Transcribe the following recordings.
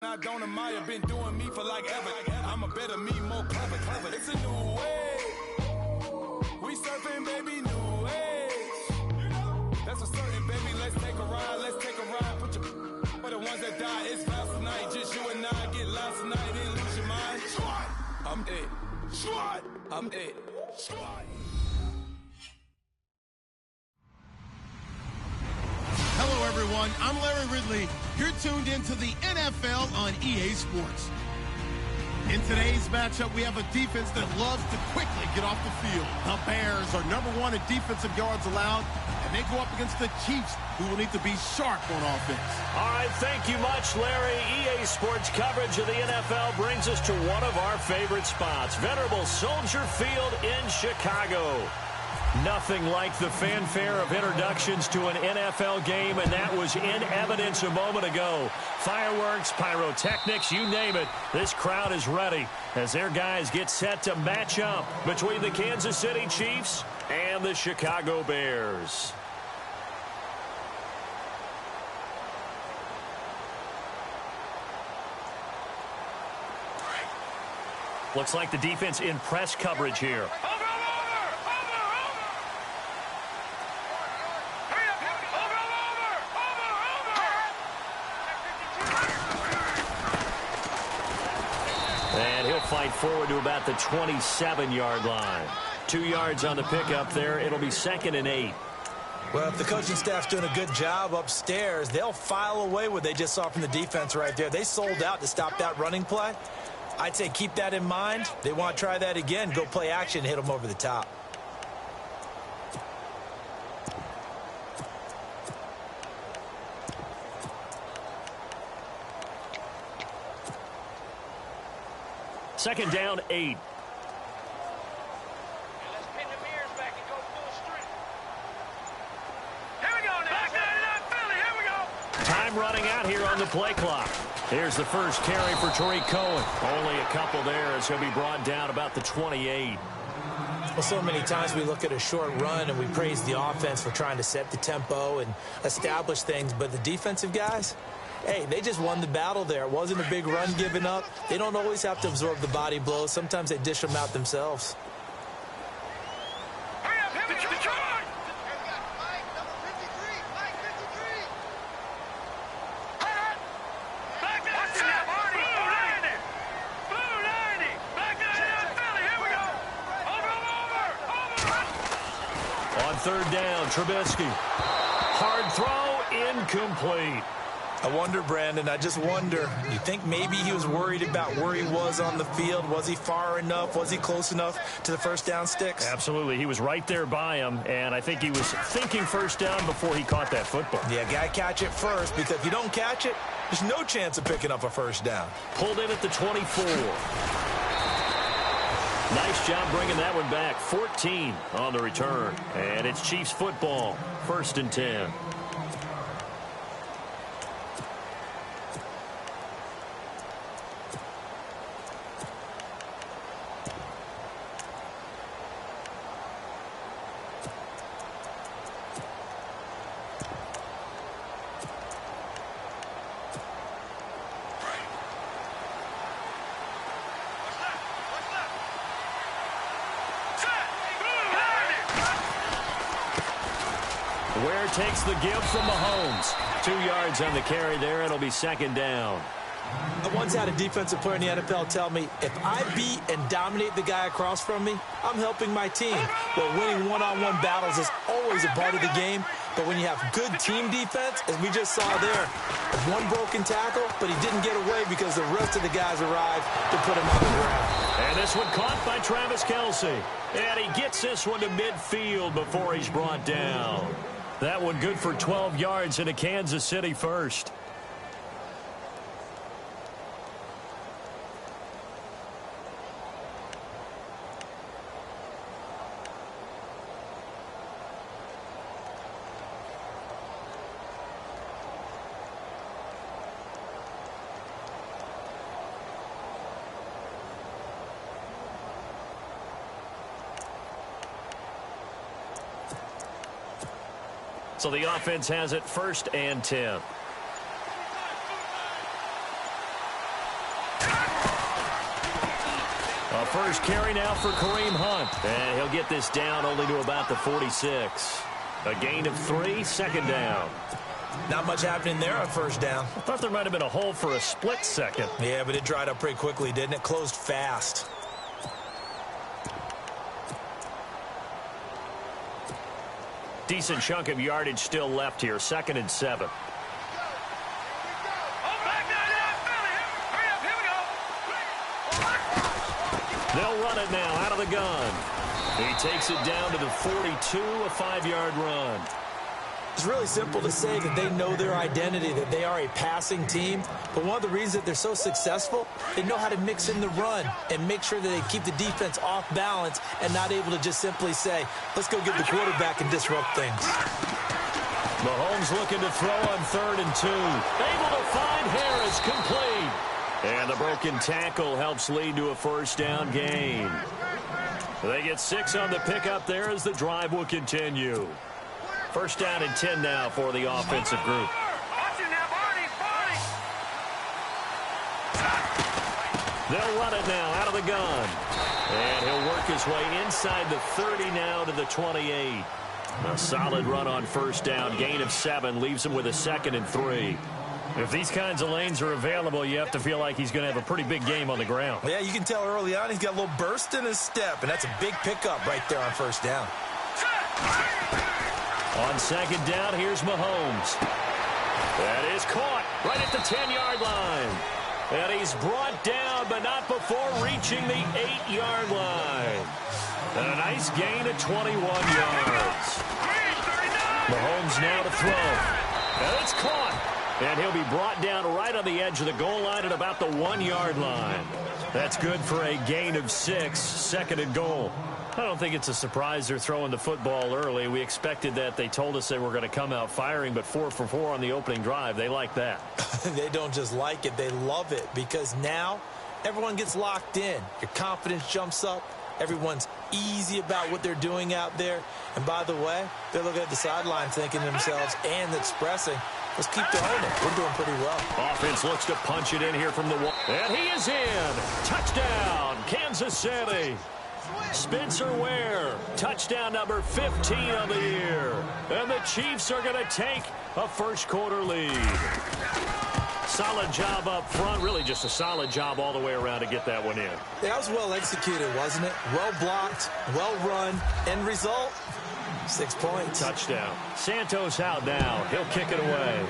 I don't admire, been doing me for like ever. I'm a better me, more clever. It's a new way. We surfing, baby, new age. That's a certain, baby. Let's take a ride. Put your for the ones that die. It's vows tonight. Just you and I get lost tonight. Didn't lose your mind. I'm it. I'm it. Hello, everyone. I'm Larry Ridley. You're tuned into the NFL on EA Sports. In today's matchup, we have a defense that loves to quickly get off the field. The Bears are #1 in defensive yards allowed, and they go up against the Chiefs, who will need to be sharp on offense. All right, thank you much, Larry. EA Sports coverage of the NFL brings us to one of our favorite spots, venerable Soldier Field in Chicago. Nothing like the fanfare of introductions to an NFL game, and that was in evidence a moment ago. Fireworks, pyrotechnics, you name it. This crowd is ready as their guys get set to match up between the Kansas City Chiefs and the Chicago Bears. Looks like the defense in press coverage here. And he'll fight forward to about the 27-yard line. 2 yards on the pickup there. It'll be 2nd and 8. Well, if the coaching staff's doing a good job upstairs, they'll file away what they just saw from the defense right there. They sold out to stop that running play. I'd say keep that in mind. They want to try that again. Go play action, hit them over the top. Second down, 8. Let's pin the mirrors back and go full strength. Here we go now. Back there, Philly. Here we go. Time running out here on the play clock. Here's the first carry for Tariq Cohen. Only a couple there as he'll be brought down about the 28. Well, so many times we look at a short run and we praise the offense for trying to set the tempo and establish things, but the defensive guys, hey, they just won the battle there. It wasn't a big run given up. They don't always have to absorb the body blows. Sometimes they dish them out themselves. On third down, Trubisky. Hard throw, incomplete. I wonder, Brandon, I just wonder, you think maybe he was worried about where he was on the field? Was he far enough? Was he close enough to the first down sticks? Absolutely. He was right there by him, and I think he was thinking first down before he caught that football. Yeah, got to catch it first, because if you don't catch it, there's no chance of picking up a first down. Pulled in at the 24. Nice job bringing that one back. 14 on the return, and it's Chiefs football. 1st and 10. Ware takes the give from Mahomes. 2 yards on the carry there. It'll be 2nd down. I once had a defensive player in the NFL tell me, if I beat and dominate the guy across from me, I'm helping my team. Well, winning one-on-one battles is always a part of the game, but when you have good team defense, as we just saw there, one broken tackle, but he didn't get away because the rest of the guys arrived to put him on the ground. And this one caught by Travis Kelce. And he gets this one to midfield before he's brought down. That one good for 12 yards into Kansas City first. So the offense has it 1st and 10. A first carry now for Kareem Hunt. And he'll get this down only to about the 46. A gain of 3, second down. Not much happening there on first down. I thought there might have been a hole for a split second. Yeah, but it dried up pretty quickly, didn't it? Closed fast. Decent chunk of yardage still left here. 2nd and 7. They'll run it now out of the gun. He takes it down to the 42, a 5-yard run. It's really simple to say that they know their identity, that they are a passing team. But one of the reasons that they're so successful, they know how to mix in the run and make sure that they keep the defense off balance and not able to just simply say, let's go get the quarterback and disrupt things. Mahomes looking to throw on 3rd and 2. Able to find Harris, complete. And the broken tackle helps lead to a first down gain. They get 6 on the pickup there as the drive will continue. First down and 10 now for the offensive group. They'll run it now out of the gun. And he'll work his way inside the 30 now to the 28. A solid run on first down. Gain of 7 leaves him with a 2nd and 3. If these kinds of lanes are available, you have to feel like he's going to have a pretty big game on the ground. Yeah, you can tell early on he's got a little burst in his step, and that's a big pickup right there on first down. On 2nd down, here's Mahomes. That is caught right at the 10-yard line. And he's brought down, but not before reaching the 8-yard line. And a nice gain of 21 yards. Mahomes now to throw. And it's caught. And he'll be brought down right on the edge of the goal line at about the 1-yard line. That's good for a gain of 6, 2nd and goal. I don't think it's a surprise they're throwing the football early. We expected that. They told us they were going to come out firing, but 4 for 4 on the opening drive. They like that. They don't just like it, they love it, because now everyone gets locked in. Your confidence jumps up. Everyone's easy about what they're doing out there. And by the way, they're looking at the sideline thinking to themselves and expressing, let's keep doing it. We're doing pretty well. Offense looks to punch it in here from the wall. And he is in. Touchdown, Kansas City. Spencer Ware, touchdown number 15 of the year. And the Chiefs are going to take a first-quarter lead. Solid job up front. Really just a solid job all the way around to get that one in. That was well executed, wasn't it? Well blocked, well run. End result, 6 points. Touchdown. Santos out now. He'll kick it away.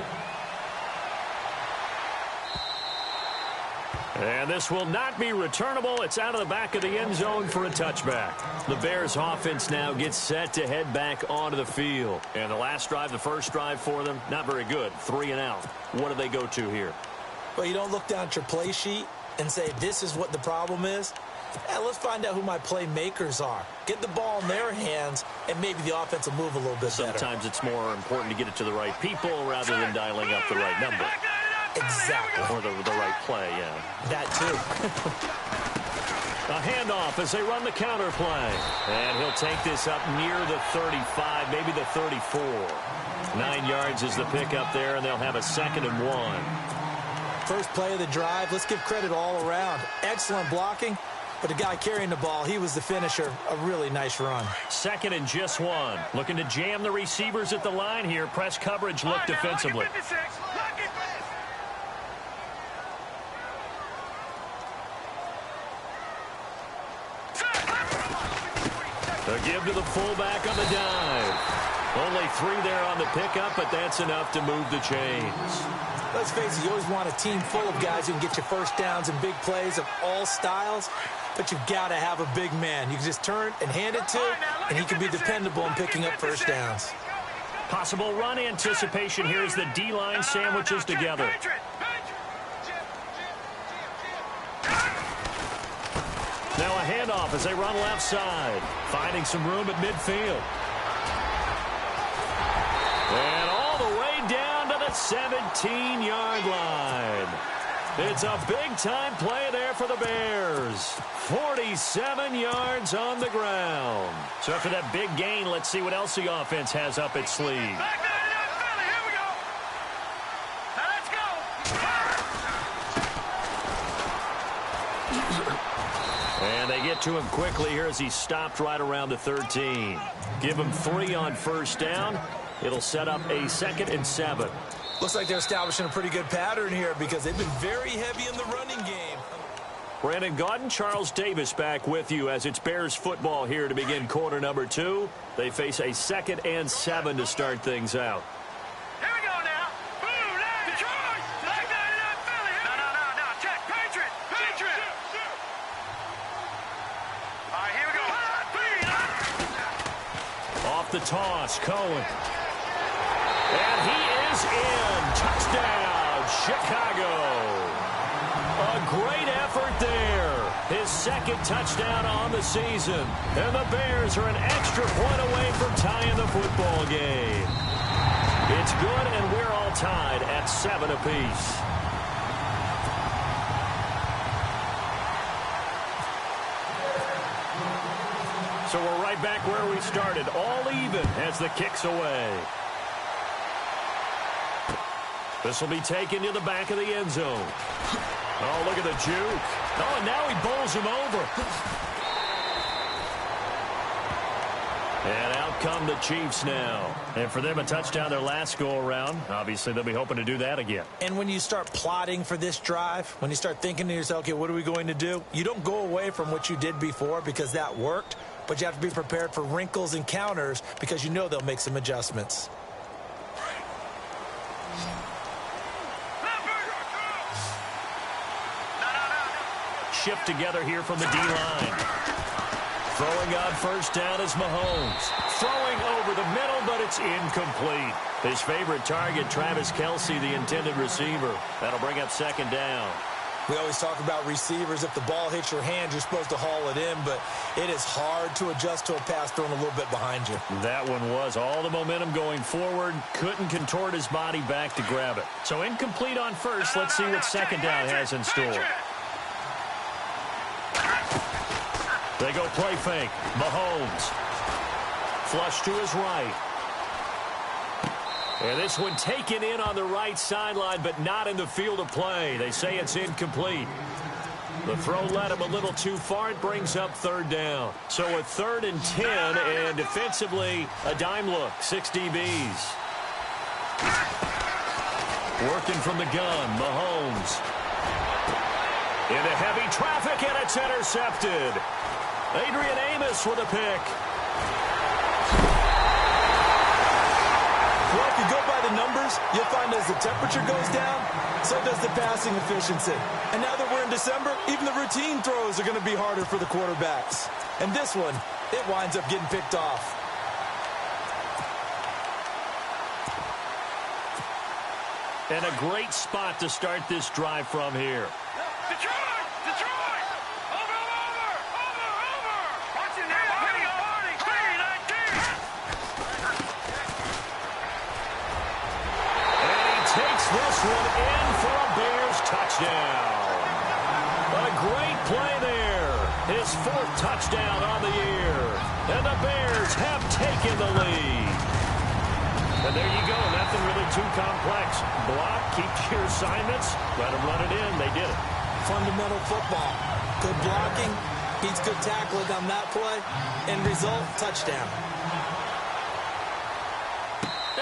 And this will not be returnable. It's out of the back of the end zone for a touchback. The Bears offense now gets set to head back onto the field. And the last drive, the first drive for them, not very good. 3 and out. What do they go to here? Well, you don't look down at your play sheet and say, this is what the problem is. Let's find out who my playmakers are. Get the ball in their hands, and maybe the offense will move a little bit better. Sometimes it's more important to get it to the right people rather than dialing up the right number. Exactly. Or the right play, yeah. That too. A handoff as they run the counter play. And he'll take this up near the 35, maybe the 34. 9 yards is the pickup there, and they'll have a 2nd and 1. First play of the drive. Let's give credit all around. Excellent blocking, but the guy carrying the ball, he was the finisher. A really nice run. 2nd and just 1. Looking to jam the receivers at the line here. Press coverage look defensively. A give to the fullback on the dive. Only 3 there on the pickup, but that's enough to move the chains. Let's face it, you always want a team full of guys who can get you first downs and big plays of all styles, but you've got to have a big man. You can just turn and hand it to, and he can be dependable in picking up first downs. Possible run anticipation here as the D-line sandwiches together. Now a handoff as they run left side. Finding some room at midfield. And all the way down to the 17-yard line. It's a big-time play there for the Bears. 47 yards on the ground. So after that big gain, let's see what else the offense has up its sleeve. And they get to him quickly here as he stopped right around the 13. Give him 3 on first down. It'll set up a 2nd and 7. Looks like they're establishing a pretty good pattern here because they've been very heavy in the running game. Brandon Gaudin, Charles Davis back with you as it's Bears football here to begin quarter number 2. They face a 2nd and 7 to start things out. Here we go now. Boom, now, Detroit. Like that in Philly. No. Check. Patriot. All right, here we go. Off the toss, Cohen. And he is in. Touchdown, Chicago. A great effort there. His 2nd touchdown on the season. And the Bears are an extra point away from tying the football game. It's good, and we're all tied at 7 apiece. So we're right back where we started, all even as the kick's away. This will be taken to the back of the end zone. Oh, look at the juke. Oh, and now he bowls him over. And out come the Chiefs now. And for them, a touchdown their last go-around. Obviously, they'll be hoping to do that again. And when you start plotting for this drive, when you start thinking to yourself, okay, what are we going to do? You don't go away from what you did before because that worked, but you have to be prepared for wrinkles and counters because you know they'll make some adjustments. Shift together here from the D-line. Throwing on first down is Mahomes. Throwing over the middle, but it's incomplete. His favorite target, Travis Kelce, the intended receiver. That'll bring up 2nd down. We always talk about receivers. If the ball hits your hand, you're supposed to haul it in, but it is hard to adjust to a pass thrown a little bit behind you. That one was all the momentum going forward. Couldn't contort his body back to grab it. So incomplete on first. Let's see what 2nd down has in store. They go play fake. Mahomes. Flush to his right. And this one taken in on the right sideline, but not in the field of play. They say it's incomplete. The throw led him a little too far. It brings up 3rd down. So a 3rd and 10, and defensively, a dime look. 6 DBs. Working from the gun, Mahomes. Into heavy traffic, and it's intercepted. Adrian Amos with a pick. Well, if you go by the numbers, you'll find as the temperature goes down, so does the passing efficiency. And now that we're in December, even the routine throws are going to be harder for the quarterbacks. And this one, it winds up getting picked off. And a great spot to start this drive from here. Detroit! Over! Watch it now! Here we go! 19! And he takes this one in for a Bears touchdown. A great play there. His 4th touchdown on the year. And the Bears have taken the lead. And there you go. Nothing really too complex. Block, keep your assignments, let them run it in. They did it. Fundamental football. Good blocking, beats good tackling on that play. End result, touchdown.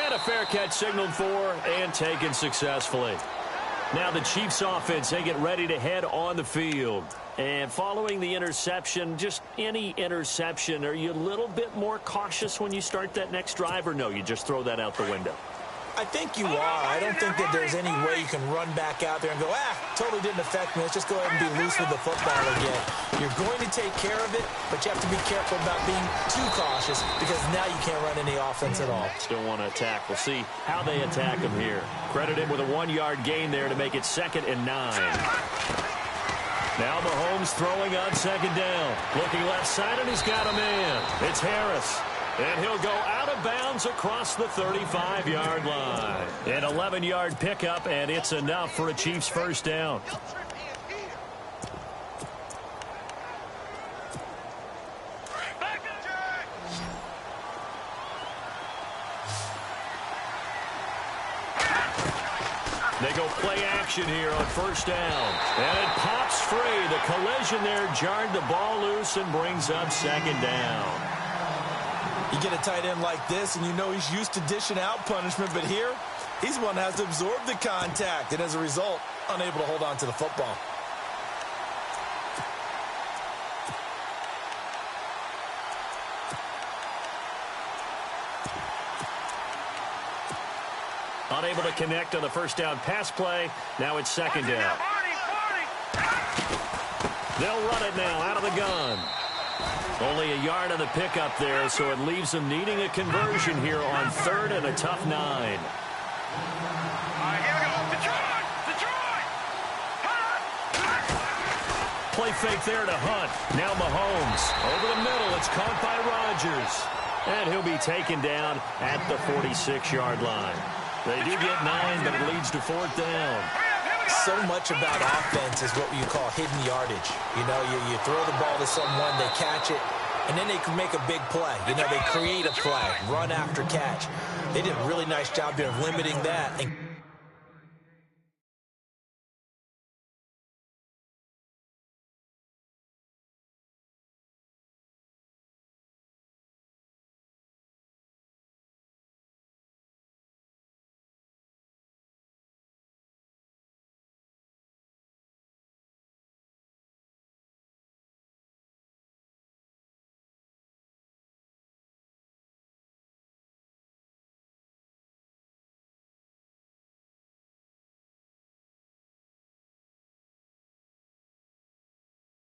And a fair catch signaled for and taken successfully. Now the Chiefs offense, they get ready to head on the field. And following the interception, just any interception, are you a little bit more cautious when you start that next drive, or no, you just throw that out the window? I think you are. I don't think that there's any way you can run back out there and go, totally didn't affect me. Let's just go ahead and be loose with the football again. You're going to take care of it, but you have to be careful about being too cautious because now you can't run any offense at all. Still want to attack. We'll see how they attack him here. Credit him with a 1-yard gain there to make it 2nd and 9. Now Mahomes throwing on 2nd down. Looking left side, and he's got a man. It's Harris. And he'll go out of bounds across the 35-yard line. An 11-yard pickup, and it's enough for a Chiefs 1st down. They go play action here on 1st down. And it pops free. The collision there jarred the ball loose and brings up second down. You get a tight end like this, and you know he's used to dishing out punishment, but here, he's the one that has to absorb the contact, and as a result, unable to hold on to the football. Unable to connect on the first down pass play. Now it's second down. They'll run it now out of the gun. Only a yard on the pickup there, so it leaves them needing a conversion here on third and a tough 9. All right, here we go. Detroit! Play fake there to Hunt. Now Mahomes. Over the middle, it's caught by Rodgers. And he'll be taken down at the 46-yard line. They do get 9, but it leads to fourth down. So much about offense is what you call hidden yardage. You know, you throw the ball to someone, they catch it, and then they can make a big play. You know, they create a play, run after catch. They did a really nice job there of limiting that. And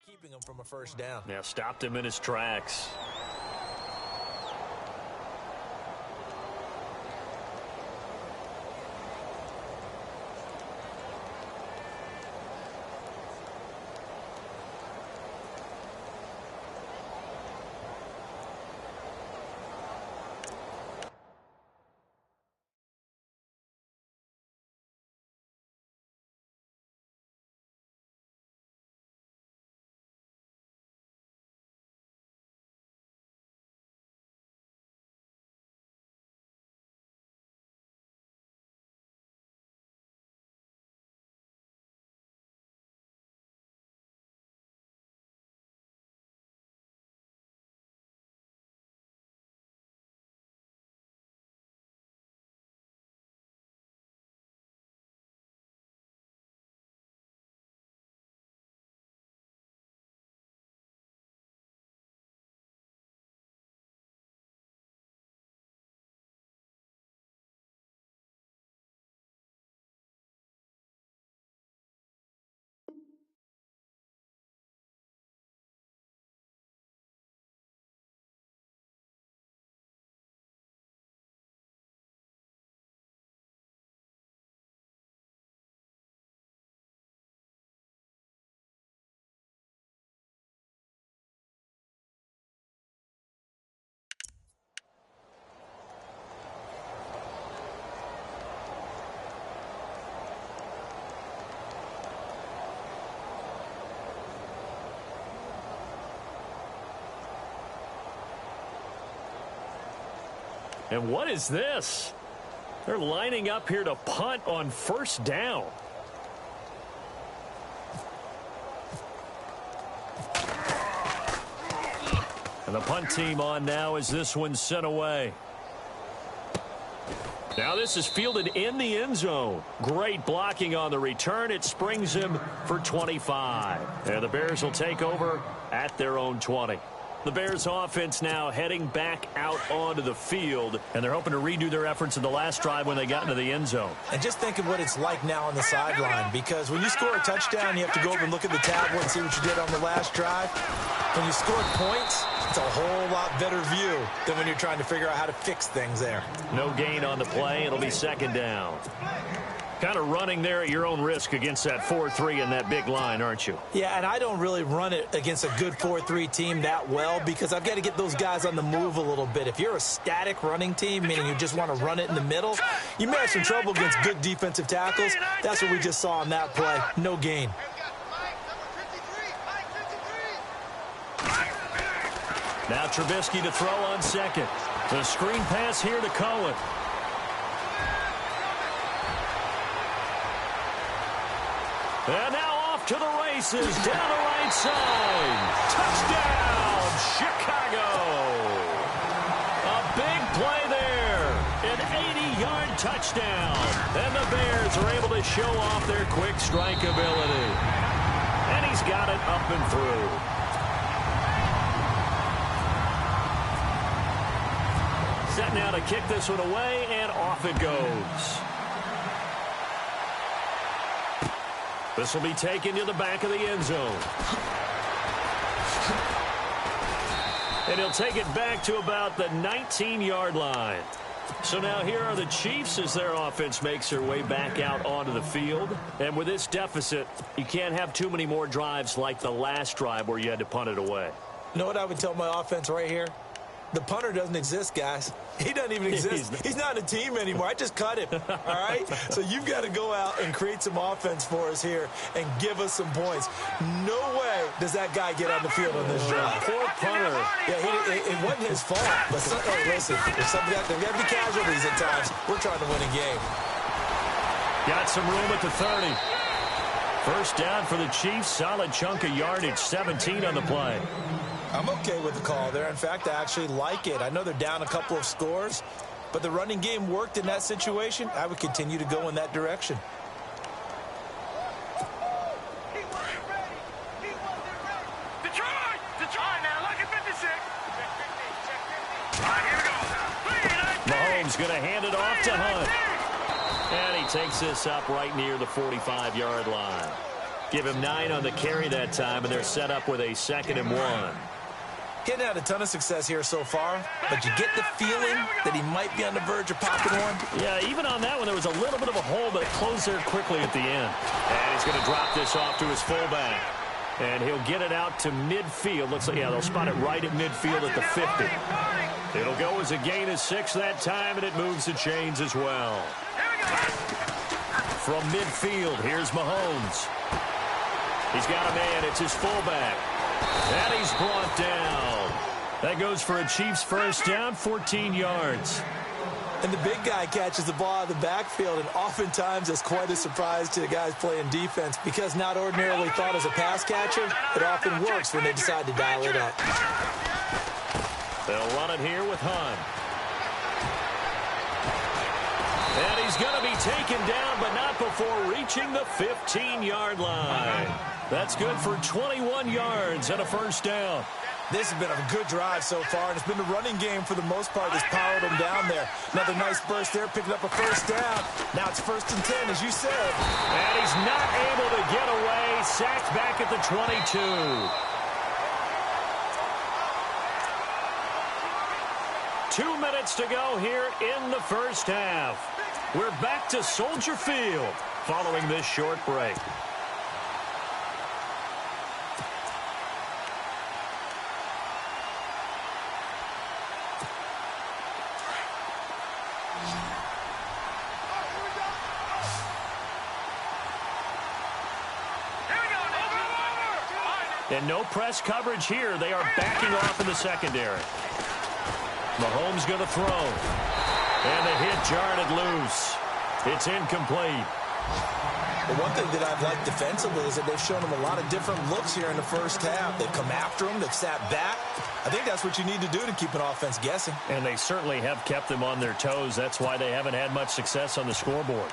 keeping them from a first down. Now stopped him in his tracks. And what is this? They're lining up here to punt on first down. And the punt team on now as this one's sent away. Now this is fielded in the end zone. Great blocking on the return. It springs him for 25. And the Bears will take over at their own 20. The Bears offense now heading back out onto the field, and they're hoping to redo their efforts in the last drive when they got into the end zone. And just think of what it's like now on the sideline, because when you score a touchdown, you have to go over and look at the tablet and see what you did on the last drive. When you score points, it's a whole lot better view than when you're trying to figure out how to fix things there. No gain on the play. It'll be second down. Kind of running there at your own risk against that 4-3 and that big line, aren't you? Yeah, and I don't really run it against a good 4-3 team that well because I've got to get those guys on the move a little bit. If you're a static running team, meaning you just want to run it in the middle, you may have some trouble against good defensive tackles. That's what we just saw on that play. No gain. Now Trubisky to throw on second. The screen pass here to Cohen. And now off to the races down the right side. Touchdown, Chicago. A big play there. An 80-yard touchdown. And the Bears are able to show off their quick strike ability. And he's got it up and through. Set now to kick this one away, and off it goes. This will be taken to the back of the end zone. And he'll take it back to about the 19-yard line. So now here are the Chiefs as their offense makes their way back out onto the field. And with this deficit, you can't have too many more drives like the last drive where you had to punt it away. You know what I would tell my offense right here? The punter doesn't exist, guys. He doesn't even exist. He's not a team anymore. I just cut him, all right? So you've got to go out and create some offense for us here and give us some points. No way does that guy get on the field on this drive. Poor punter. Yeah, it wasn't his fault. But hey, listen, there's got to be casualties at times. We're trying to win a game. Got some room at the 30. First down for the Chiefs. Solid chunk of yardage, 17 on the play. I'm okay with the call there. In fact, I actually like it. I know they're down a couple of scores, but the running game worked in that situation. I would continue to go in that direction. He wasn't ready. He wasn't ready. Detroit! Detroit now, look at 56. All right, here we go. Mahomes going to hand it off to Hunt. And he takes this up right near the 45-yard line. Give him 9 on the carry that time, and they're set up with a 2nd and 1. Getting had a ton of success here so far, but you get the feeling that he might be on the verge of popping one. Yeah, even on that one, there was a little bit of a hole, but it closed there quickly at the end. And he's going to drop this off to his fullback. And he'll get it out to midfield. Looks like, yeah, they'll spot it right at midfield at the 50. It'll go as a gain of 6 that time, and it moves the chains as well. From midfield, here's Mahomes. He's got a man. It's his fullback. And he's brought down. That goes for a Chiefs first down, 14 yards. And the big guy catches the ball out of the backfield, and oftentimes it's quite a surprise to the guys playing defense because not ordinarily thought as a pass catcher, it often works when they decide to dial it up. They'll run it here with Hunt. And he's going to be taken down, but not before reaching the 15-yard line. That's good for 21 yards and a first down. This has been a good drive so far, and it's been the running game for the most part that's powered them down there. Another nice burst there, picking up a first down. Now it's 1st and 10, as you said. And he's not able to get away. Sacked back at the 22. Two minutes to go here in the first half. We're back to Soldier Field following this short break. And no press coverage here. They are backing off in the secondary. Mahomes going to throw. And the hit jarred it loose. It's incomplete. But one thing that I've liked defensively is that they've shown them a lot of different looks here in the first half. They've come after them. They've sat back. I think that's what you need to do to keep an offense guessing. And they certainly have kept them on their toes. That's why they haven't had much success on the scoreboard.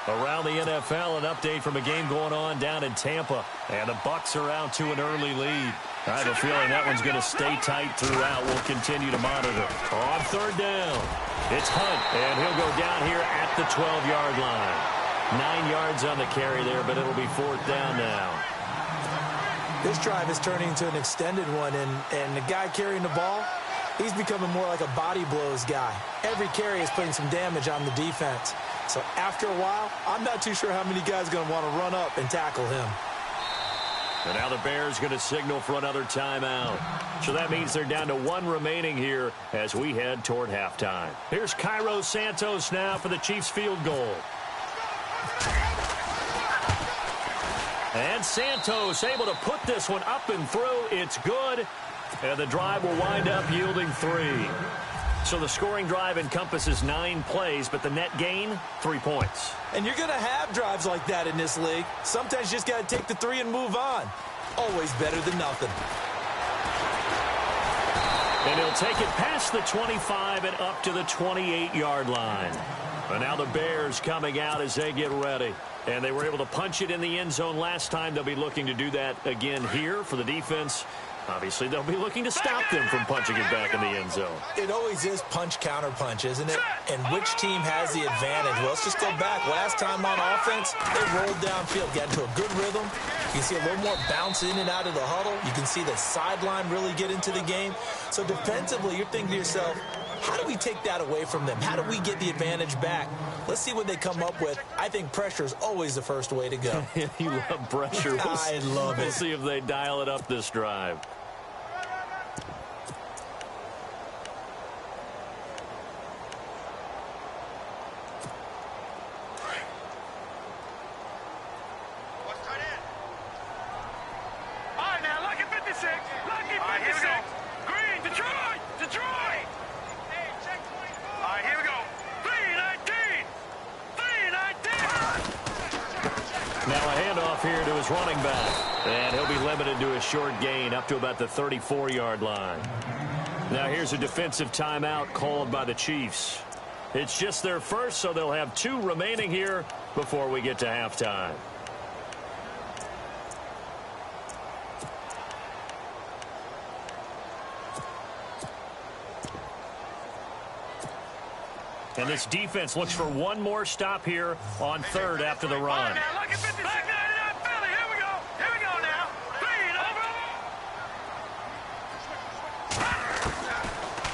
Around the NFL, an update from a game going on down in Tampa. And the Bucs are out to an early lead. I have a feeling that one's going to stay tight throughout. We'll continue to monitor. On third down, it's Hunt, and he'll go down here at the 12-yard line. 9 yards on the carry there, but it'll be 4th down now. This drive is turning into an extended one, and the guy carrying the ball, he's becoming more like a body blows guy. Every carry is putting some damage on the defense. So after a while, I'm not too sure how many guys are going to want to run up and tackle him. And now the Bears going to signal for another timeout. So that means they're down to 1 remaining here as we head toward halftime. Here's Cairo Santos now for the Chiefs field goal. And Santos able to put this one up and through. It's good. And the drive will wind up yielding 3. So the scoring drive encompasses 9 plays, but the net gain, 3 points. And you're going to have drives like that in this league. Sometimes you just got to take the 3 and move on. Always better than nothing. And he'll take it past the 25 and up to the 28-yard line. And now the Bears coming out as they get ready. And they were able to punch it in the end zone last time. They'll be looking to do that again here for the defense. Obviously, they'll be looking to stop them from punching it back in the end zone. It always is punch-counter-punch, isn't it? And which team has the advantage? Well, let's just go back. Last time on offense, they rolled downfield, got into a good rhythm. You can see a little more bounce in and out of the huddle. You can see the sideline really get into the game. So defensively, you're thinking to yourself, how do we take that away from them? How do we get the advantage back? Let's see what they come up with. I think pressure is always the first way to go. You love pressure. I love it. We'll see if they dial it up this drive. Here to his running back, and he'll be limited to a short gain up to about the 34-yard line. Now here's a defensive timeout called by the Chiefs. It's just their first, so they'll have 2 remaining here before we get to halftime. And this defense looks for one more stop here on 3rd after the run.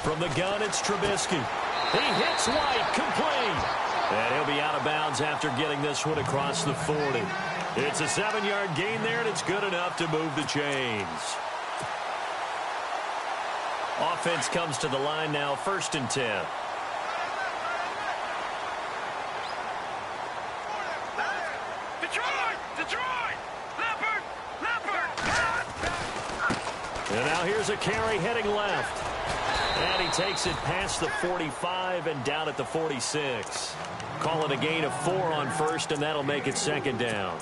From the gun, it's Trubisky. He hits White, complete. And he'll be out of bounds after getting this one across the 40. It's a 7-yard gain there, and it's good enough to move the chains. Offense comes to the line now, 1st and 10. And now here's a carry heading left. And he takes it past the 45 and down at the 46. Call it a gain of 4 on 1st, and that'll make it 2nd down.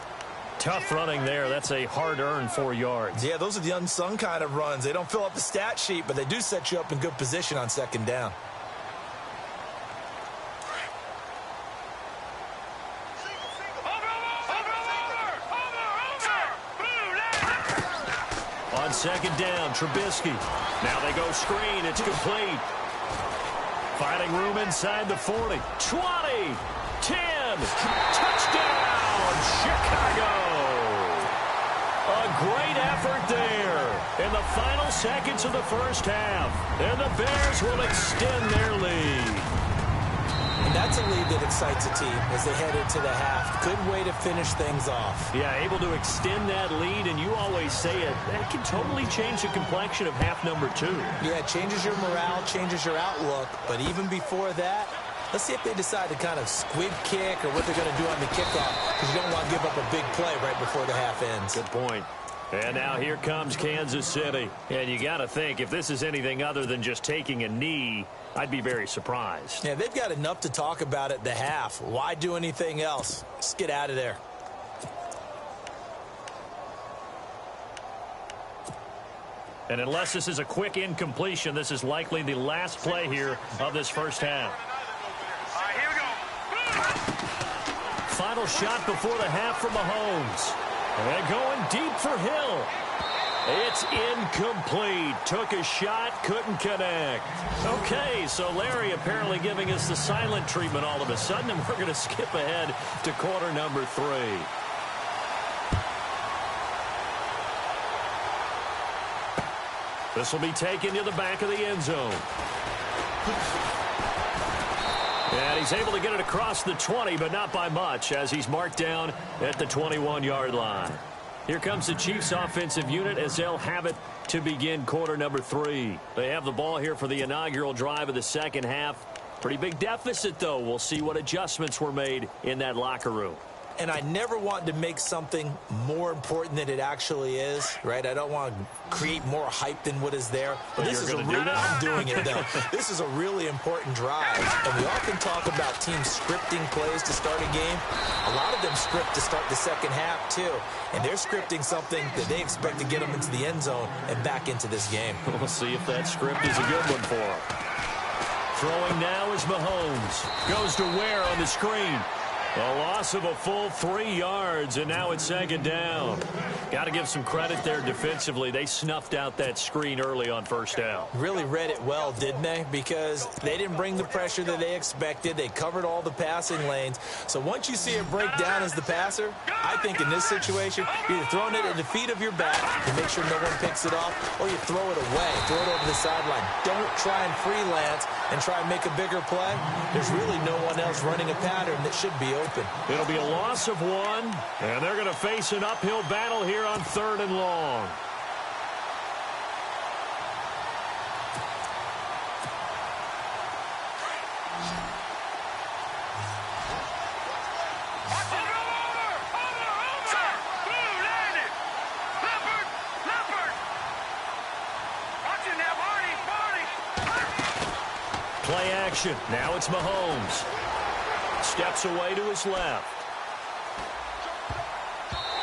Tough running there. That's a hard-earned 4 yards. Yeah, those are the unsung kind of runs. They don't fill up the stat sheet, but they do set you up in good position on 2nd down. On 2nd down, Trubisky. Now they go screen. It's complete. Finding room inside the 40. 20. 10. Touchdown, Chicago. A great effort there in the final seconds of the first half. And the Bears will extend their lead. And that's a lead that excites a team as they head into the half. Good way to finish things off. Yeah, able to extend that lead, and you always say it, that can totally change the complexion of half number 2. Yeah, it changes your morale, changes your outlook. But even before that, let's see if they decide to kind of squib kick or what they're going to do on the kickoff, because you don't want to give up a big play right before the half ends. Good point. And now here comes Kansas City. And you got to think, if this is anything other than just taking a knee, I'd be very surprised. Yeah, they've got enough to talk about at the half. Why do anything else? Just get out of there. And unless this is a quick incompletion, this is likely the last play here of this first half. All right, here we go. Final shot before the half from Mahomes. And going deep for Hill. It's incomplete. Took a shot, couldn't connect. Okay, so Larry apparently giving us the silent treatment all of a sudden, and we're going to skip ahead to quarter number 3. This will be taken to the back of the end zone. And he's able to get it across the 20, but not by much, as he's marked down at the 21-yard line. Here comes the Chiefs offensive unit as they'll have it to begin quarter number 3. They have the ball here for the inaugural drive of the second half. Pretty big deficit, though. We'll see what adjustments were made in that locker room. and I never want to make something more important than it actually is, right? I don't want to create more hype than what is there. But this is a real, I'm doing it, though. This is a really important drive, and we often talk about teams scripting plays to start a game. A lot of them script to start the second half, too, and they're scripting something that they expect to get them into the end zone and back into this game. We'll see if that script is a good one for them. Throwing now is Mahomes. Goes to Ware on the screen. A loss of a full 3 yards, and now it's second down. Got to give some credit there defensively. They snuffed out that screen early on first down. Really read it well, didn't they? Because they didn't bring the pressure that they expected. They covered all the passing lanes. So once you see it break down as the passer, I think in this situation, you're either throwing it at the feet of your back to make sure no one picks it off, or you throw it away, throw it over the sideline. Don't try and freelance and try and make a bigger play. There's really no one else running a pattern that should be open. It'll be a loss of 1, and they're going to face an uphill battle here on 3rd and long. Play action. Now it's Mahomes. Steps away to his left.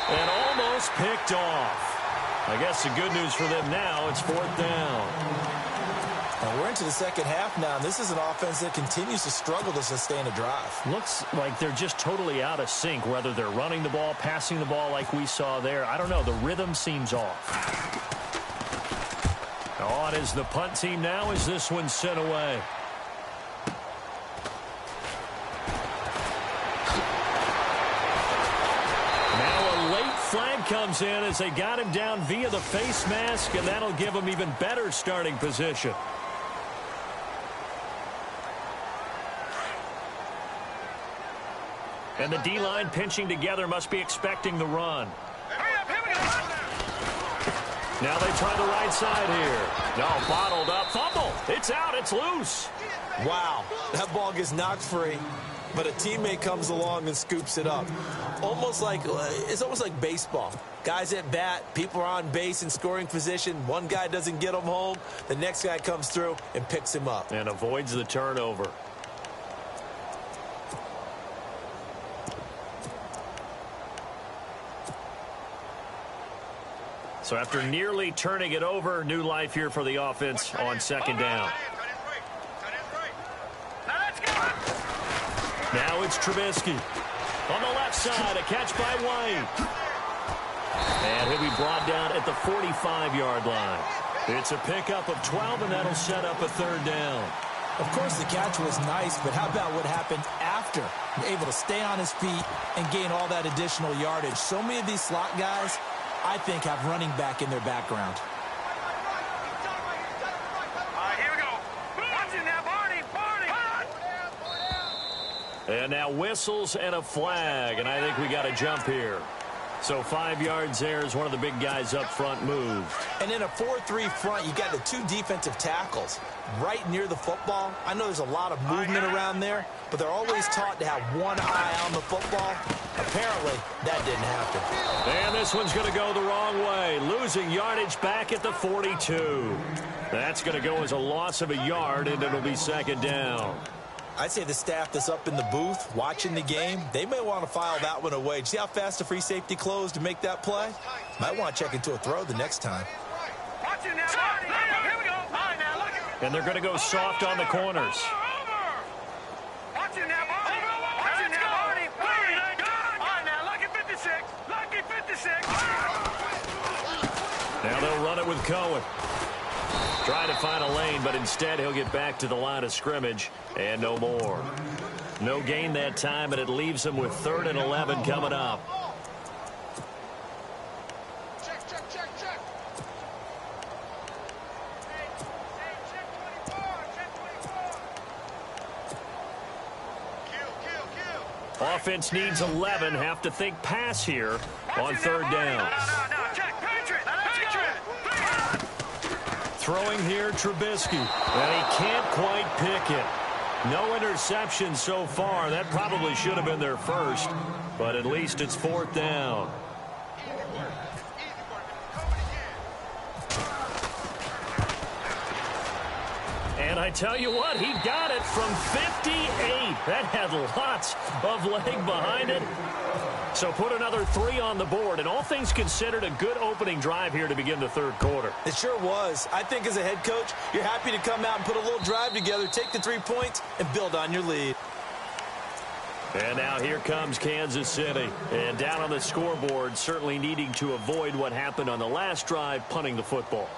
And almost picked off. I guess the good news for them now, it's 4th down. Now we're into the second half now, and this is an offense that continues to struggle to sustain a drive. Looks like they're just totally out of sync, whether they're running the ball, passing the ball like we saw there. I don't know. The rhythm seems off. On is the punt team now as this one's sent away. Flag comes in as they got him down via the face mask, and that'll give him even better starting position. And the D-line pinching together must be expecting the run. Now they try the right side here. No, bottled up. Fumble. It's out. It's loose. Wow. That ball gets knocked free, but a teammate comes along and scoops it up. It's almost like baseball. Guys at bat, people are on base in scoring position. One guy doesn't get him home. The next guy comes through and picks him up. And avoids the turnover. So after nearly turning it over, new life here for the offense on second down. Now it's Trubisky. On the left side, a catch by White. And he'll be brought down at the 45-yard line. It's a pickup of 12, and that'll set up a 3rd down. Of course, the catch was nice, but how about what happened after? Able to stay on his feet and gain all that additional yardage. So many of these slot guys, I think, have running back in their background. And now whistles and a flag, and I think we got a jump here. So 5 yards there as one of the big guys up front moved. And in a 4-3 front, you got the 2 defensive tackles right near the football. I know there's a lot of movement around there, but they're always taught to have one eye on the football. Apparently, that didn't happen. And this one's going to go the wrong way, losing yardage back at the 42. That's going to go as a loss of a yard, and it'll be second down. I'd say the staff that's up in the booth watching the game, they may want to file that one away. See how fast the free safety closed to make that play? Might want to check into a throw the next time. And they're going to go soft on the corners. Now they'll run it with Cohen. Trying to find a lane, but instead he'll get back to the line of scrimmage and no more. No gain that time, and it leaves him with 3rd and 11 coming up. Offense needs 11. Have to think pass here on 3rd down. Throwing here, Trubisky. And he can't quite pick it. No interception so far. That probably should have been their first. But at least it's 4th down. And I tell you what, he got it from 58. That had lots of leg behind it. So put another 3 on the board, and all things considered, a good opening drive here to begin the third quarter. It sure was. I think as a head coach, you're happy to come out and put a little drive together, take the 3 points, and build on your lead. And now here comes Kansas City. And down on the scoreboard, certainly needing to avoid what happened on the last drive, punting the football.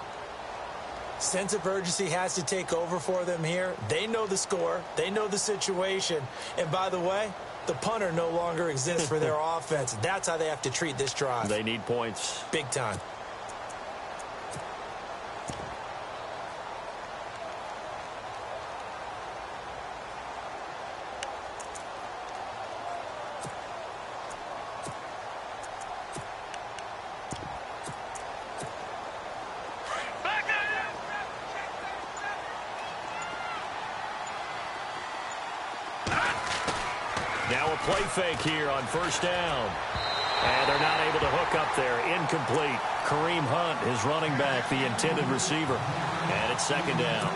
Sense of urgency has to take over for them here. They know the score. They know the situation. And by the way, the punter no longer exists for their offense. That's how they have to treat this drive. They need points. Big time. Now a play fake here on 1st down. And they're not able to hook up there. Incomplete. Kareem Hunt, his running back, the intended receiver. And it's 2nd down.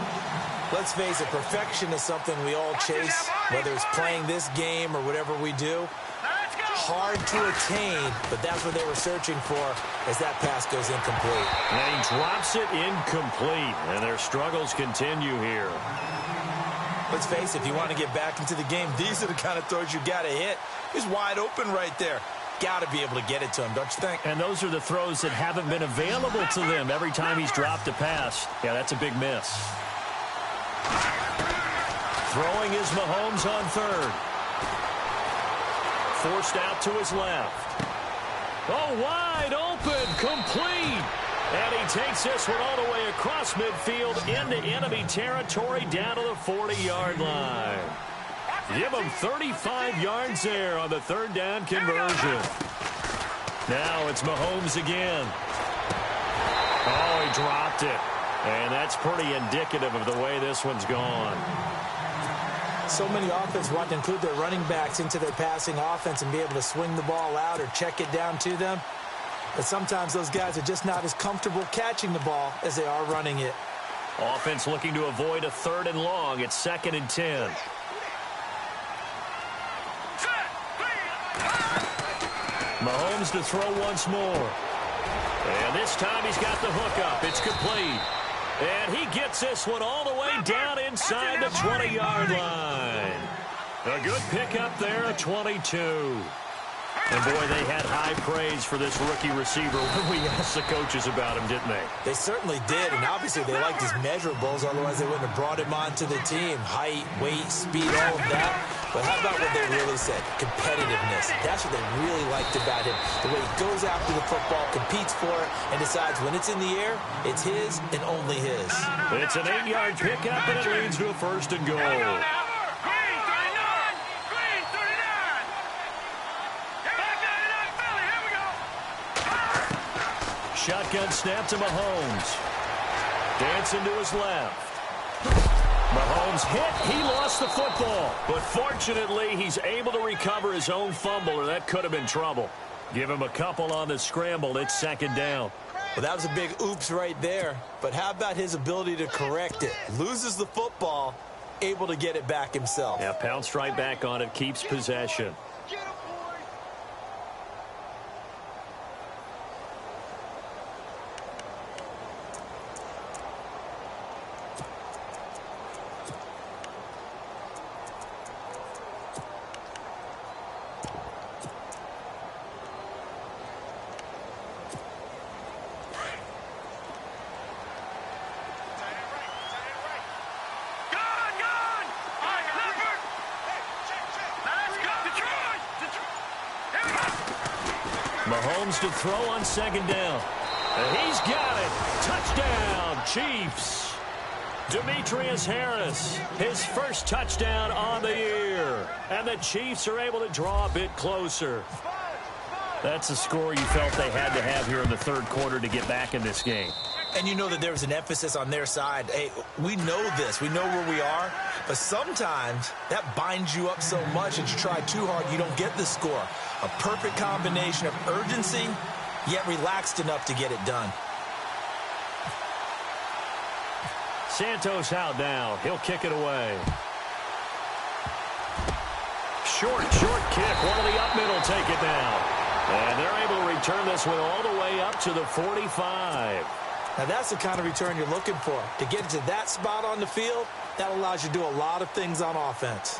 Let's face it, perfection is something we all chase, whether it's playing this game or whatever we do. Hard to attain, but that's what they were searching for as that pass goes incomplete. And he drops it incomplete. And their struggles continue here. Let's face it, if you want to get back into the game, these are the kind of throws you got to hit. He's wide open right there. Got to be able to get it to him, don't you think? And those are the throws that haven't been available to them every time he's dropped a pass. Yeah, that's a big miss. Throwing is Mahomes on 3rd. Forced out to his left. Oh, wide open, complete. And he takes this one all the way across midfield into enemy territory down to the 40-yard line. Give him 35 yards there on the 3rd down conversion. Now it's Mahomes again. Oh, he dropped it. And that's pretty indicative of the way this one's gone. So many offenses want to include their running backs into their passing offense and be able to swing the ball out or check it down to them. But sometimes those guys are just not as comfortable catching the ball as they are running it. Offense looking to avoid a 3rd and long. It's 2nd and 10. Mahomes to throw once more. And this time he's got the hook up. It's complete. And he gets this one all the way down inside the 20-yard line. A good pickup there at 22. And, boy, they had high praise for this rookie receiver when we asked the coaches about him, didn't they? They certainly did, and obviously they liked his measurables, otherwise they wouldn't have brought him onto the team. Height, weight, speed, all of that. But how about what they really said? Competitiveness. That's what they really liked about him. The way he goes after the football, competes for it, and decides when it's in the air, it's his and only his. It's an 8-yard pickup, and it leads to a 1st and goal. Shotgun snap to Mahomes. Dancing to his left. Mahomes hit. He lost the football. But fortunately, he's able to recover his own fumble, or that could have been trouble. Give him a couple on the scramble. It's 2nd down. Well, that was a big oops right there. But how about his ability to correct it? Loses the football, able to get it back himself. Yeah, pounced right back on it, keeps possession. Mahomes to throw on 2nd down. And he's got it. Touchdown, Chiefs. Demetrius Harris, his first touchdown on the year. And the Chiefs are able to draw a bit closer. That's the score you felt they had to have here in the 3rd quarter to get back in this game. And you know that there's an emphasis on their side. Hey, we know this. We know where we are. But sometimes that binds you up so much that you try too hard, you don't get the score. A perfect combination of urgency, yet relaxed enough to get it done. Santos out now. He'll kick it away. Short kick. One of the up middle take it down. And they're able to return this one all the way up to the 45. Now, that's the kind of return you're looking for. To get to that spot on the field, that allows you to do a lot of things on offense.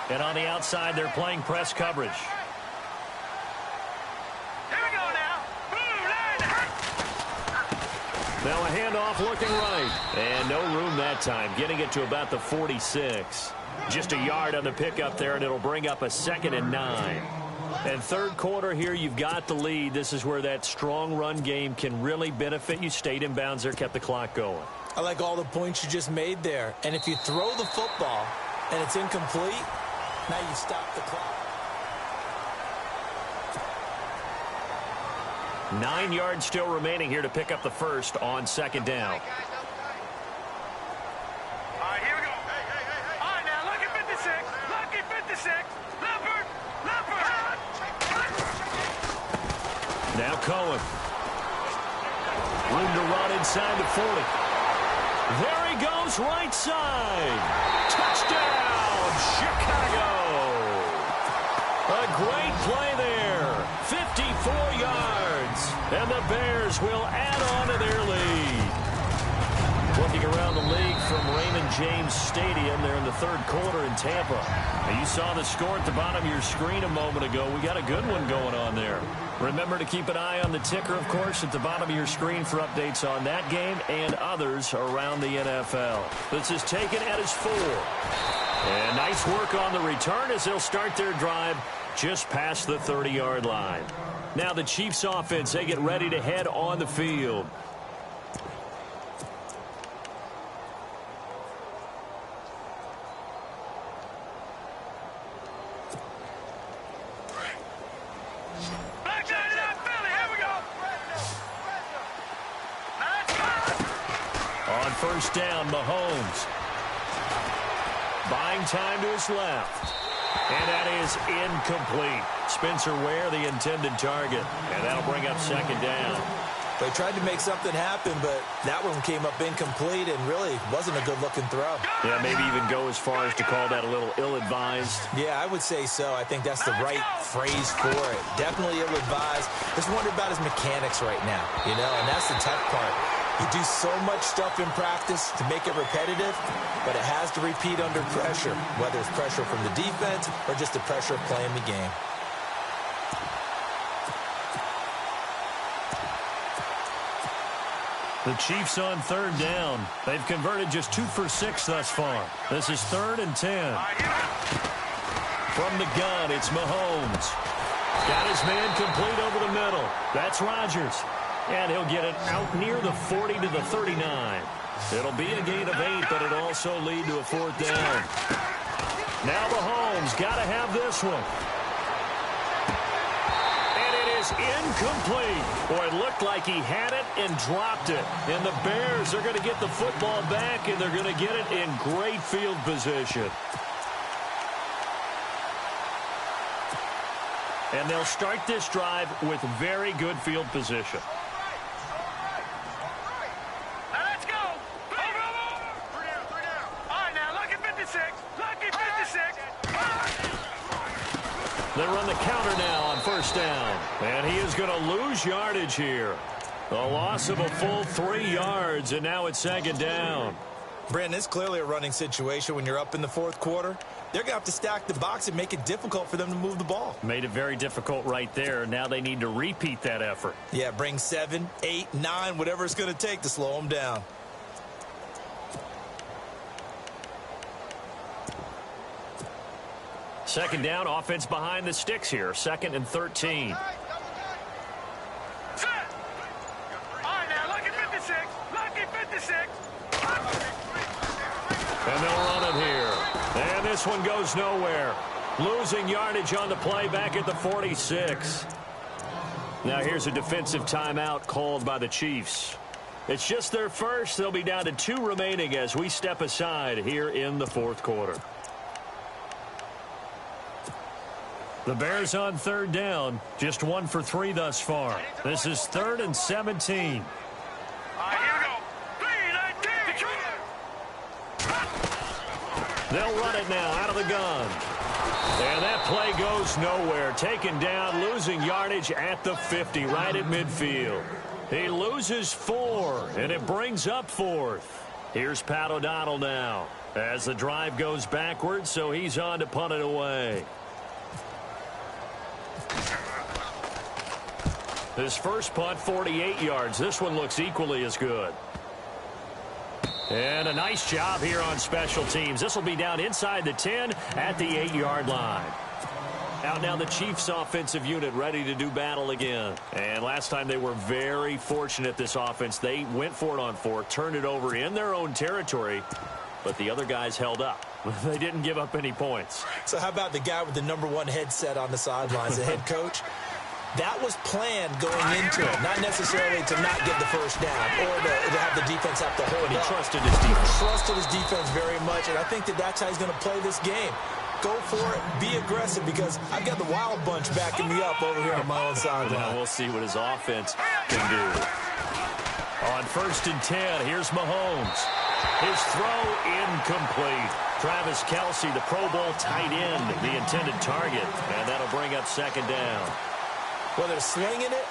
And on the outside, they're playing press coverage. Here we go now. Now a handoff looking right. And no room that time, getting it to about the 46. Just a yard on the pickup there, and it'll bring up a 2nd and 9. And third quarter here, you've got the lead. This is where that strong run game can really benefit you. Stayed in bounds there, kept the clock going. I like all the points you just made there. And if you throw the football and it's incomplete, now you stop the clock. 9 yards still remaining here to pick up the first on 2nd down. All right, here we go. All right, now look at 56. Look at 56. Leopard. Now Cohen. Room to run inside the 40. There he goes, right side. Touchdown, Chicago. A great play there. 54 yards. And the Bears will add on to their lead. Looking around the league from Raymond James Stadium there in the third quarter in Tampa. Now you saw the score at the bottom of your screen a moment ago. We got a good one going on there. Remember to keep an eye on the ticker, of course, at the bottom of your screen for updates on that game and others around the NFL. This is taken at his 4. And nice work on the return as they'll start their drive just past the 30-yard line. Now the Chiefs offense, they get ready to head on the field. On first down, Mahomes. Buying time to his left. And that is incomplete. Spencer Ware, the intended target. And that'll bring up 2nd down. They tried to make something happen, but that one came up incomplete and really wasn't a good-looking throw. Yeah, maybe even go as far as to call that a little ill-advised. Yeah, I would say so. I think that's the right phrase for it. Definitely ill-advised. Just wonder about his mechanics right now, you know, and that's the tough part. You do so much stuff in practice to make it repetitive, but it has to repeat under pressure, whether it's pressure from the defense or just the pressure of playing the game. The Chiefs on third down. They've converted just 2 for 6 thus far. This is 3rd and 10. From the gun, it's Mahomes. Got his man complete over the middle. That's Rodgers. And he'll get it out near the 40 to the 39. It'll be a gain of 8, but it'll also lead to a 4th down. Now Mahomes got to have this one. Incomplete. Boy, it looked like he had it and dropped it. And the Bears are going to get the football back, and they're going to get it in great field position. And they'll start this drive with very good field position. Now let's go. Three down. All right, now look at 56. Look at 56. They run the counter now on first down. And he is going to lose yardage here. The loss of a full 3 yards, and now it's 2nd down. Brandon, it's clearly a running situation when you're up in the 4th quarter. They're going to have to stack the box and make it difficult for them to move the ball. Made it very difficult right there. Now they need to repeat that effort. Yeah, bring 7, 8, 9, whatever it's going to take to slow them down. Second down, offense behind the sticks here. 2nd and 13. All right, now look at 56. Look at 56. And they'll run it here. And this one goes nowhere. Losing yardage on the play back at the 46. Now here's a defensive timeout called by the Chiefs. It's just their first. They'll be down to 2 remaining as we step aside here in the fourth quarter. The Bears on 3rd down. Just 1 for 3 thus far. This is 3rd and 17. Here we go. 3-19. They'll run it now out of the gun. And that play goes nowhere. Taken down, losing yardage at the 50, right at midfield. He loses 4, and it brings up 4th. Here's Pat O'Donnell now as the drive goes backwards, so he's on to punt it away. His first punt, 48 yards. This one looks equally as good. And a nice job here on special teams. This will be down inside the 10 at the 8-yard line. Out now the Chiefs offensive unit ready to do battle again. And last time they were very fortunate, this offense. They went for it on 4, turned it over in their own territory, but the other guys held up. They didn't give up any points. So how about the guy with the #1 headset on the sidelines, the head coach? That was planned going into it, not necessarily to not get the first down or to have the defense have to hold He up. trusted his defense. He trusted his defense very much, and I think that's how he's going to play this game. Go for it, be aggressive, because I've got the Wild Bunch backing me up over here on my own sideline. Now we'll see what his offense can do. On 1st and 10, here's Mahomes. His throw incomplete. Travis Kelce, the Pro Bowl tight end, the intended target, and that'll bring up 2nd down. Well, they're slinging it,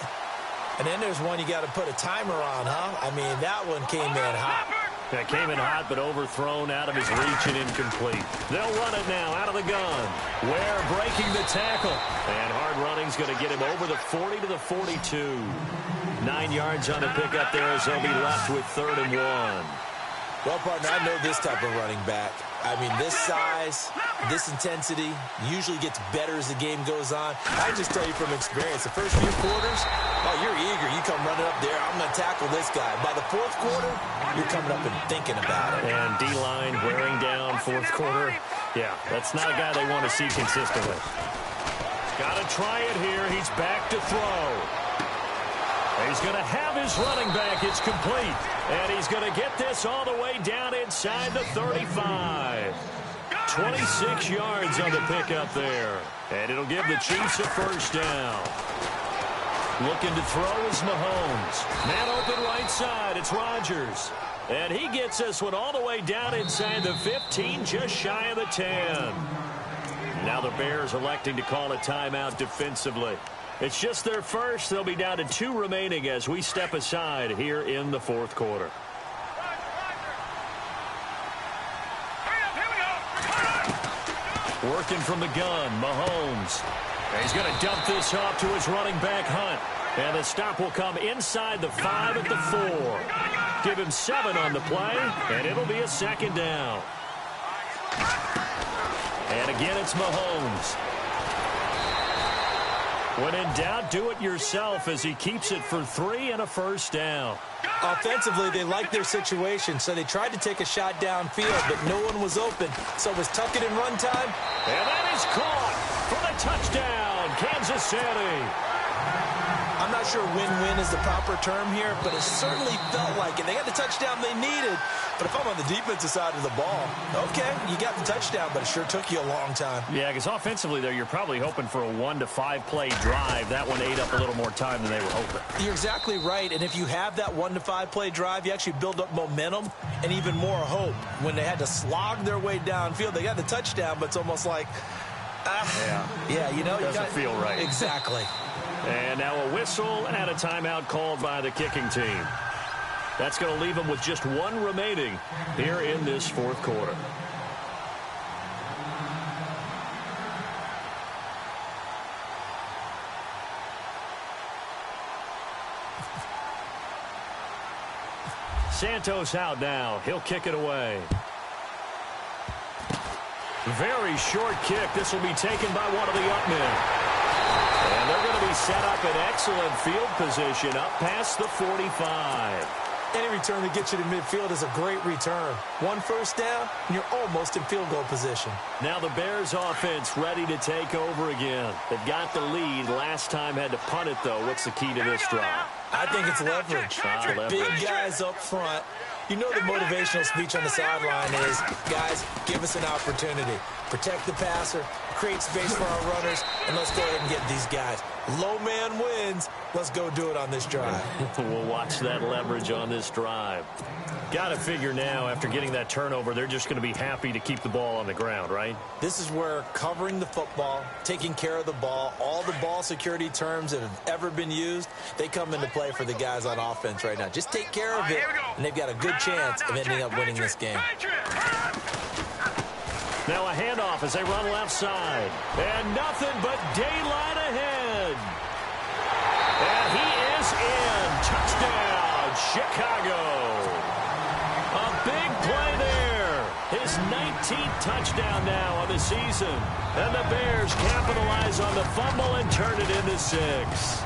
and then there's one you got to put a timer on, huh? I mean, that one came in hot. That came in hot, but overthrown out of his reach and incomplete. They'll run it now out of the gun. Ware breaking the tackle. And hard running's going to get him over the 40 to the 42. 9 yards on a pickup there as they'll be left with 3rd and 1. Well, partner, I know this type of running back. I mean, this size, this intensity usually gets better as the game goes on. I just tell you from experience, the first few quarters, oh, you're eager. You come running up there, I'm going to tackle this guy. By the 4th quarter, you're coming up and thinking about it. And D-line wearing down 4th quarter. Yeah, that's not a guy they want to see consistently. Got to try it here. He's back to throw. He's going to have his running back. It's complete. And he's going to get this all the way down inside the 35. 26 yards on the pickup there. And it'll give the Chiefs a 1st down. Looking to throw is Mahomes. Man open right side. It's Rodgers. And he gets this one all the way down inside the 15, just shy of the 10. Now the Bears electing to call a timeout defensively. It's just their first. They'll be down to 2 remaining as we step aside here in the 4th quarter. Working from the gun, Mahomes. He's going to dump this off to his running back, Hunt. And the stop will come inside the 5 at the 4. Give him 7 on the play, and it'll be a 2nd down. And again, it's Mahomes. When in doubt, do it yourself as he keeps it for 3 and a 1st down. Offensively, they liked their situation, so they tried to take a shot downfield, but no one was open. So it was tuck it and run time. And that is caught for the touchdown, Kansas City. I'm not sure win-win is the proper term here, but it certainly felt like it. They got the touchdown they needed, but if I'm on the defensive side of the ball, okay, you got the touchdown, but it sure took you a long time. Yeah, because offensively there, you're probably hoping for a 1 to 5 play drive. That one ate up a little more time than they were hoping. You're exactly right, and if you have that 1 to 5 play drive, you actually build up momentum and even more hope. When they had to slog their way downfield, they got the touchdown, but it's almost like, you know, doesn't feel right. Exactly. And now a whistle and a timeout called by the kicking team. That's going to leave them with just 1 remaining here in this 4th quarter. Santos out now. He'll kick it away. Very short kick. This will be taken by one of the up men. And they're going to be set up in excellent field position up past the 45. Any return that gets you to midfield is a great return. One first down, and you're almost in field goal position. Now the Bears offense ready to take over again. They've got the lead. Last time had to punt it, though. What's the key to this drive? I think it's leverage. Big guys up front. You know the motivational speech on the sideline is, guys, give us an opportunity. Protect the passer, create space for our runners, and let's go ahead and get these guys. Low man wins. Let's go do it on this drive. We'll watch that leverage on this drive. Got to figure now, after getting that turnover, they're just going to be happy to keep the ball on the ground, right? This is where covering the football, taking care of the ball, all the ball security terms that have ever been used, they come into play for the guys on offense right now. Just take care of it, and they've got a good chance of ending up winning this game. Now a handoff as they run left side. And nothing but daylight ahead. And he is in. Touchdown, Chicago. A big play there. His 19th touchdown now on the season. And the Bears capitalize on the fumble and turn it into 6.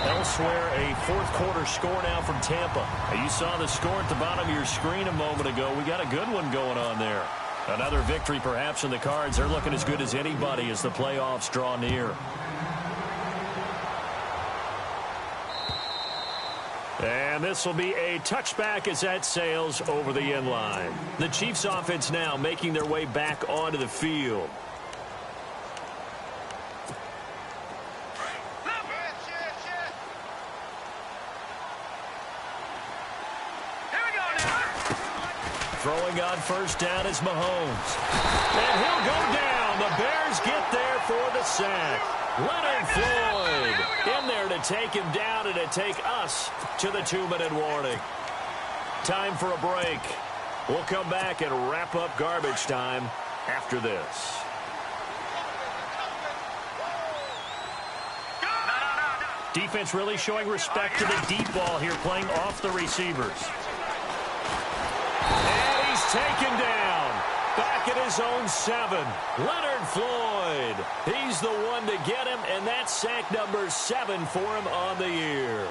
Elsewhere, a fourth-quarter score now from Tampa. You saw the score at the bottom of your screen a moment ago. We got a good one going on there. Another victory perhaps in the cards. They're looking as good as anybody as the playoffs draw near. And this will be a touchback as that sails over the end line. The Chiefs offense now making their way back onto the field. Throwing on first down is Mahomes. And he'll go down. The Bears get there for the sack. Leonard Floyd in there to take him down and to take us to the 2-minute warning. Time for a break. We'll come back and wrap up garbage time after this. Defense really showing respect to the deep ball here, playing off the receivers. Taken down. Back at his own 7. Leonard Floyd. He's the one to get him, and that's sack number 7 for him on the year.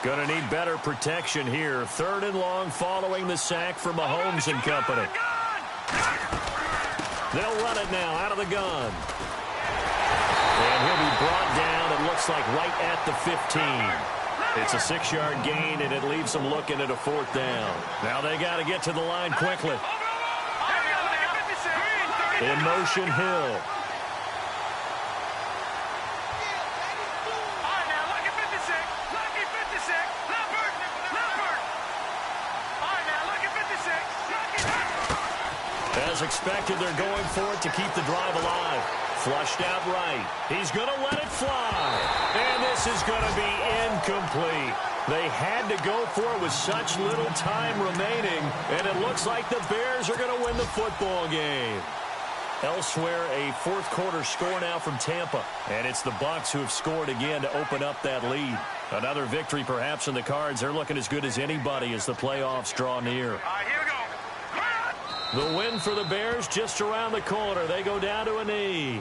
Gonna need better protection here. 3rd and long following the sack from Mahomes and company. They'll run it now out of the gun. And he'll be brought down, it looks like right at the 15. It's a 6-yard gain, and it leaves them looking at a 4th down. Now they got to get to the line quickly. In motion, Hill. As expected, they're going for it to keep the drive alive. Flushed out right. He's going to let it fly. And this is going to be incomplete. They had to go for it with such little time remaining, and it looks like the Bears are going to win the football game. Elsewhere, a fourth-quarter score now from Tampa, and it's the Bucs who have scored again to open up that lead. Another victory perhaps in the cards. They're looking as good as anybody as the playoffs draw near. Here we go. The win for the Bears just around the corner. They go down to a knee.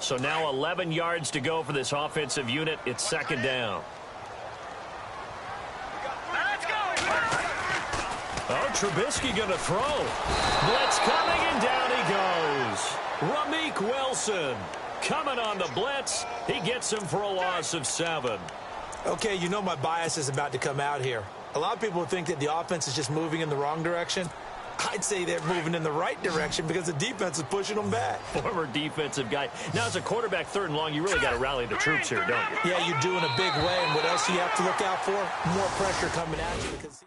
So now 11 yards to go for this offensive unit. It's 2nd down. Oh, Trubisky going to throw. Blitz coming, and down he goes. Ramik Wilson coming on the blitz. He gets him for a loss of 7. Okay, you know my bias is about to come out here. A lot of people think that the offense is just moving in the wrong direction. I'd say they're moving in the right direction because the defense is pushing them back. Former defensive guy. Now, as a quarterback, 3rd and long, you really got to rally the troops here, don't you? Yeah, you do in a big way. And what else do you have to look out for? More pressure coming at you because